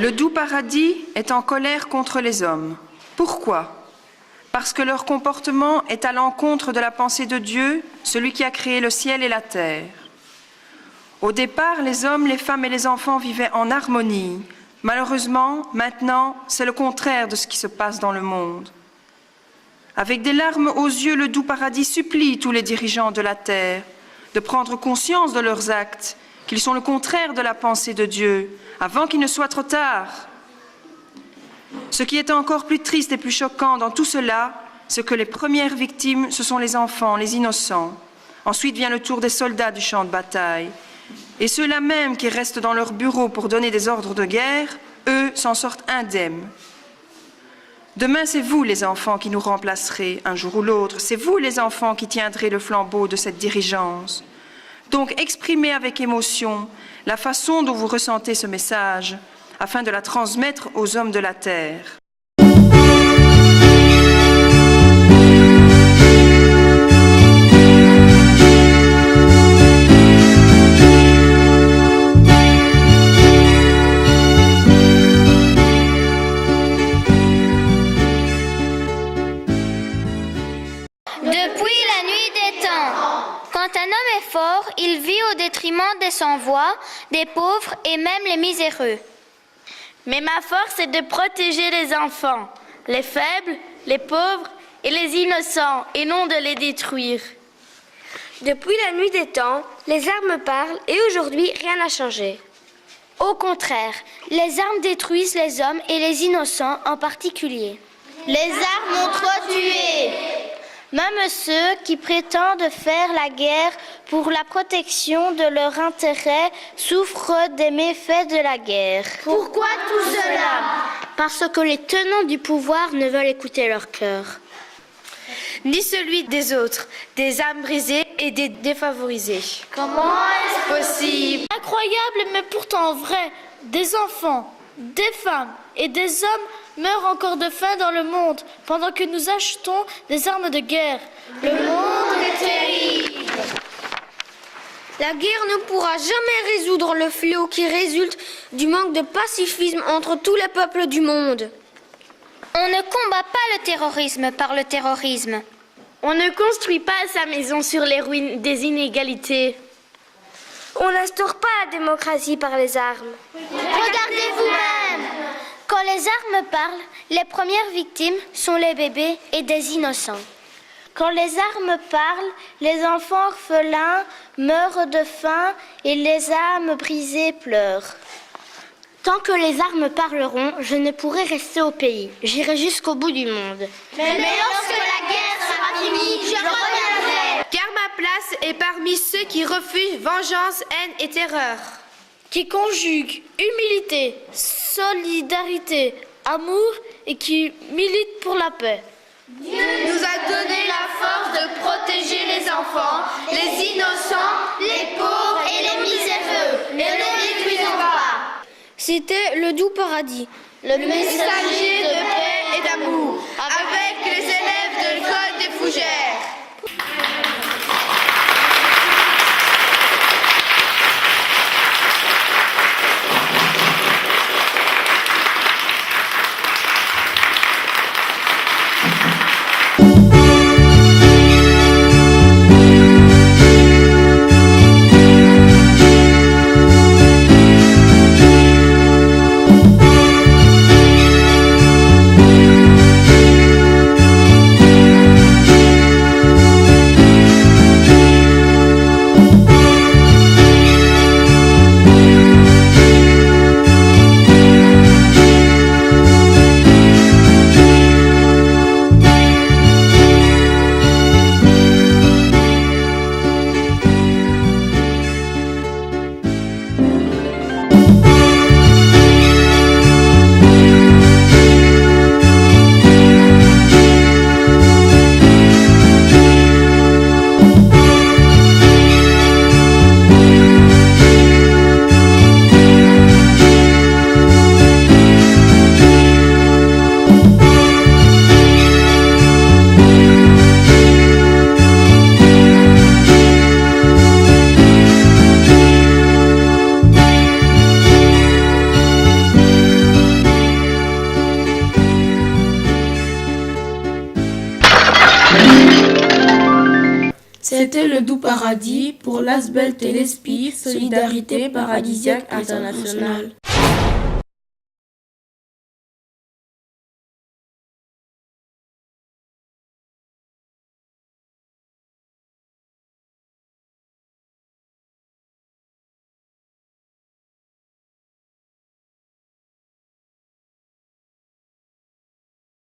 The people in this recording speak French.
Le doux paradis est en colère contre les hommes. Pourquoi ? Parce que leur comportement est à l'encontre de la pensée de Dieu, celui qui a créé le ciel et la terre. Au départ, les hommes, les femmes et les enfants vivaient en harmonie. Malheureusement, maintenant, c'est le contraire de ce qui se passe dans le monde. Avec des larmes aux yeux, le doux paradis supplie tous les dirigeants de la terre de prendre conscience de leurs actes, qu'ils sont le contraire de la pensée de Dieu, avant qu'il ne soit trop tard. Ce qui est encore plus triste et plus choquant dans tout cela, c'est que les premières victimes, ce sont les enfants, les innocents. Ensuite vient le tour des soldats du champ de bataille. Et ceux-là même qui restent dans leur bureau pour donner des ordres de guerre, eux s'en sortent indemnes. Demain, c'est vous, les enfants, qui nous remplacerez un jour ou l'autre. C'est vous, les enfants, qui tiendrez le flambeau de cette dirigeance. Donc, exprimez avec émotion la façon dont vous ressentez ce message, afin de la transmettre aux hommes de la terre. Depuis la nuit des temps, quand un homme est fort, il vit au détriment des sans-voix, des pauvres et même les miséreux. Mais ma force est de protéger les enfants, les faibles, les pauvres et les innocents, et non de les détruire. Depuis la nuit des temps, les armes parlent et aujourd'hui, rien n'a changé. Au contraire, les armes détruisent les hommes et les innocents en particulier. Les armes ont trop tué. Même ceux qui prétendent faire la guerre pour la protection de leurs intérêts souffrent des méfaits de la guerre. Pourquoi tout cela ? Parce que les tenants du pouvoir ne veulent écouter leur cœur. Ni celui des autres, des âmes brisées et des défavorisés. Comment est-ce possible ? Incroyable mais pourtant vrai, des enfants, des femmes et des hommes meurent encore de faim dans le monde pendant que nous achetons des armes de guerre. Le monde est terrible. La guerre ne pourra jamais résoudre le fléau qui résulte du manque de pacifisme entre tous les peuples du monde. On ne combat pas le terrorisme par le terrorisme. On ne construit pas sa maison sur les ruines des inégalités. On n'instaure pas la démocratie par les armes. Regardez vous-même. Quand les armes parlent, les premières victimes sont les bébés et des innocents. Quand les armes parlent, les enfants orphelins meurent de faim et les âmes brisées pleurent. Tant que les armes parleront, je ne pourrai rester au pays. J'irai jusqu'au bout du monde. Mais lorsque la guerre sera finie, je reviendrai. Car ma place est parmi ceux qui refusent vengeance, haine et terreur. Qui conjugue humilité, solidarité, amour et qui milite pour la paix. Dieu nous a donné la force de protéger les enfants, les innocents, les pauvres et les miséreux. Ne les détruisons pas. C'était le doux paradis. Le messager de paix et d'amour, avec les élèves de l'école des Fougères. C'était le doux paradis pour l'Asbel Téléspi, Solidarité Paradisiaque Internationale.